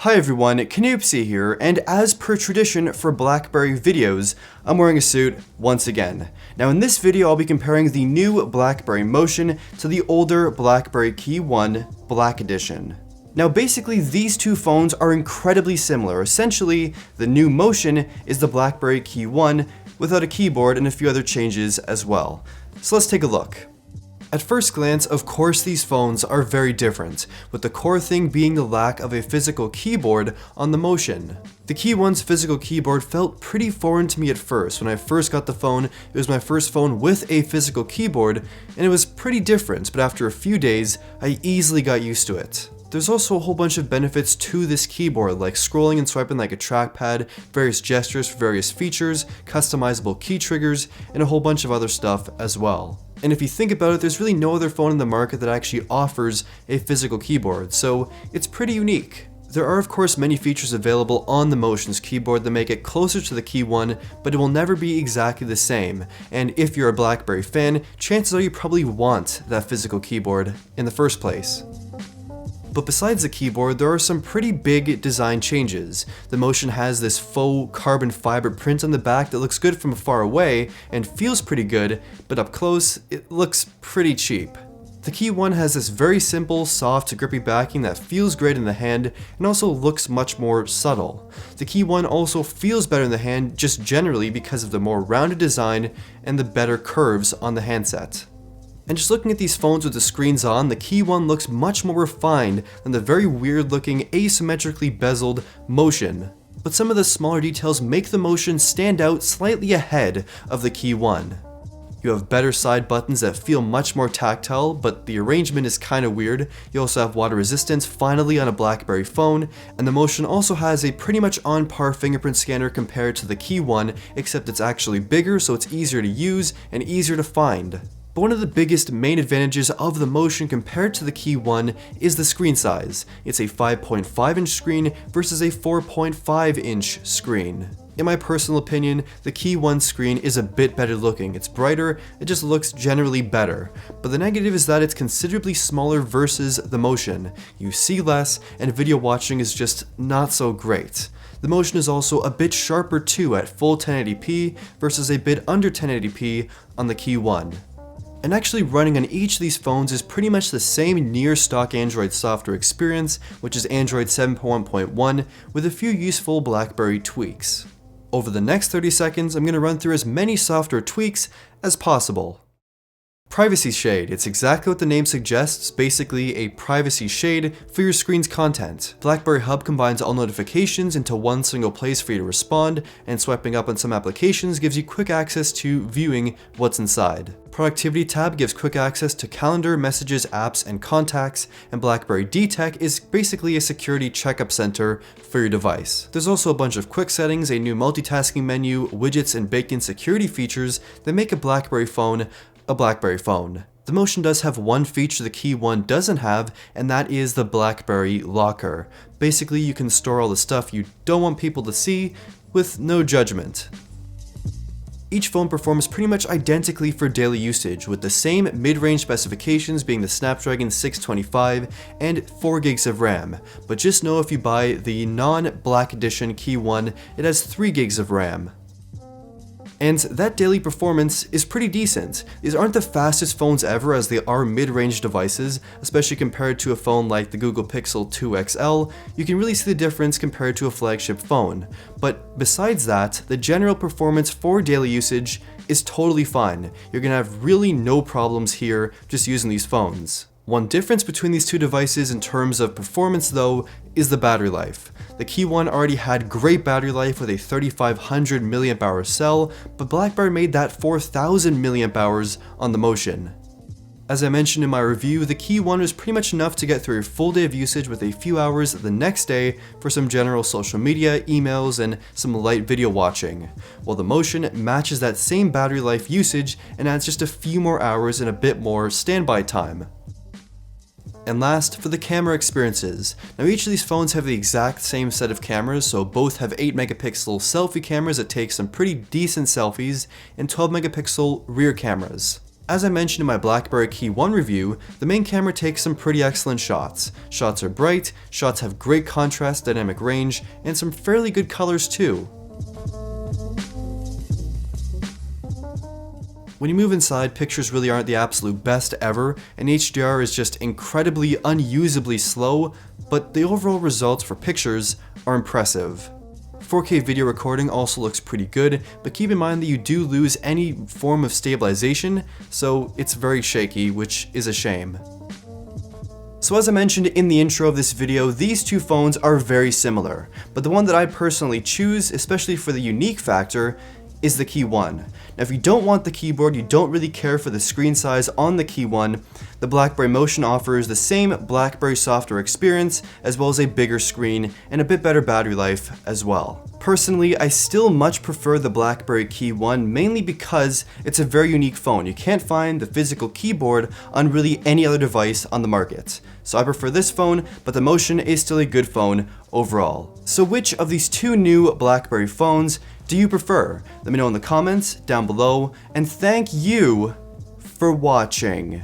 Hi everyone, Canoopsy here, and as per tradition for BlackBerry videos, I'm wearing a suit once again. Now in this video I'll be comparing the new BlackBerry Motion to the older BlackBerry KEYone Black Edition. Now basically these two phones are incredibly similar. Essentially, the new Motion is the BlackBerry KEYone without a keyboard and a few other changes as well. So let's take a look. At first glance, of course these phones are very different, with the core thing being the lack of a physical keyboard on the Motion. The KEYone's physical keyboard felt pretty foreign to me at first. When I first got the phone, it was my first phone with a physical keyboard, and it was pretty different, but after a few days, I easily got used to it. There's also a whole bunch of benefits to this keyboard, like scrolling and swiping like a trackpad, various gestures for various features, customizable key triggers, and a whole bunch of other stuff as well. And if you think about it, there's really no other phone in the market that actually offers a physical keyboard, so it's pretty unique. There are of course many features available on the Motion's keyboard that make it closer to the KEYone, but it will never be exactly the same. And if you're a BlackBerry fan, chances are you probably want that physical keyboard in the first place. But besides the keyboard, there are some pretty big design changes. The Motion has this faux carbon fiber print on the back that looks good from far away and feels pretty good, but up close, it looks pretty cheap. The KEYone has this very simple, soft, grippy backing that feels great in the hand and also looks much more subtle. The KEYone also feels better in the hand just generally because of the more rounded design and the better curves on the handset. And just looking at these phones with the screens on, the KEYone looks much more refined than the very weird looking asymmetrically bezeled Motion. But some of the smaller details make the Motion stand out slightly ahead of the KEYone. You have better side buttons that feel much more tactile, but the arrangement is kind of weird. You also have water resistance finally on a BlackBerry phone, and the Motion also has a pretty much on par fingerprint scanner compared to the KEYone, except it's actually bigger so it's easier to use and easier to find. But one of the biggest main advantages of the Motion compared to the KEYone is the screen size. It's a 5.5 inch screen versus a 4.5 inch screen. In my personal opinion, the KEYone screen is a bit better looking. It's brighter, it just looks generally better. But the negative is that it's considerably smaller versus the Motion. You see less, and video watching is just not so great. The Motion is also a bit sharper too at full 1080p versus a bit under 1080p on the KEYone. And actually running on each of these phones is pretty much the same near stock Android software experience, which is Android 7.1.1 with a few useful BlackBerry tweaks. Over the next 30 seconds, I'm going to run through as many software tweaks as possible. Privacy shade. It's exactly what the name suggests, basically a privacy shade for your screen's content. BlackBerry Hub combines all notifications into one single place for you to respond, and swiping up on some applications gives you quick access to viewing what's inside. Productivity tab gives quick access to calendar, messages, apps, and contacts, and BlackBerry DTech is basically a security checkup center for your device. There's also a bunch of quick settings, a new multitasking menu, widgets, and baked-in security features that make a BlackBerry phone a BlackBerry phone. The Motion does have one feature the KEYone doesn't have, and that is the BlackBerry Locker. Basically, you can store all the stuff you don't want people to see with no judgment. Each phone performs pretty much identically for daily usage, with the same mid-range specifications being the Snapdragon 625 and 4 gigs of RAM, but just know if you buy the non-Black Edition KEYone, it has 3 gigs of RAM. And that daily performance is pretty decent. These aren't the fastest phones ever, as they are mid-range devices, especially compared to a phone like the Google Pixel 2 XL. You can really see the difference compared to a flagship phone. But besides that, the general performance for daily usage is totally fine. You're gonna have really no problems here just using these phones. One difference between these two devices in terms of performance though is the battery life. The KEYone already had great battery life with a 3500 mAh cell, but BlackBerry made that 4000 mAh on the Motion. As I mentioned in my review, the KEYone was pretty much enough to get through a full day of usage with a few hours the next day for some general social media, emails, and some light video watching, while the Motion matches that same battery life usage and adds just a few more hours and a bit more standby time. And last, for the camera experiences. Now each of these phones have the exact same set of cameras, so both have 8 megapixel selfie cameras that take some pretty decent selfies, and 12 megapixel rear cameras. As I mentioned in my BlackBerry KEYone review, the main camera takes some pretty excellent shots. Shots are bright, shots have great contrast, dynamic range, and some fairly good colors too. When you move inside, pictures really aren't the absolute best ever, and HDR is just incredibly unusably slow, but the overall results for pictures are impressive. 4K video recording also looks pretty good, but keep in mind that you do lose any form of stabilization, so it's very shaky, which is a shame. So as I mentioned in the intro of this video, these two phones are very similar, but the one that I personally choose, especially for the unique factor, is the KEYone. Now if you don't want the keyboard, you don't really care for the screen size on the KEYone, the BlackBerry Motion offers the same BlackBerry software experience as well as a bigger screen and a bit better battery life as well. Personally, I still much prefer the BlackBerry KEYone mainly because it's a very unique phone. You can't find the physical keyboard on really any other device on the market. So I prefer this phone, but the Motion is still a good phone overall. So which of these two new BlackBerry phones do you prefer? Let me know in the comments down below, and thank you for watching.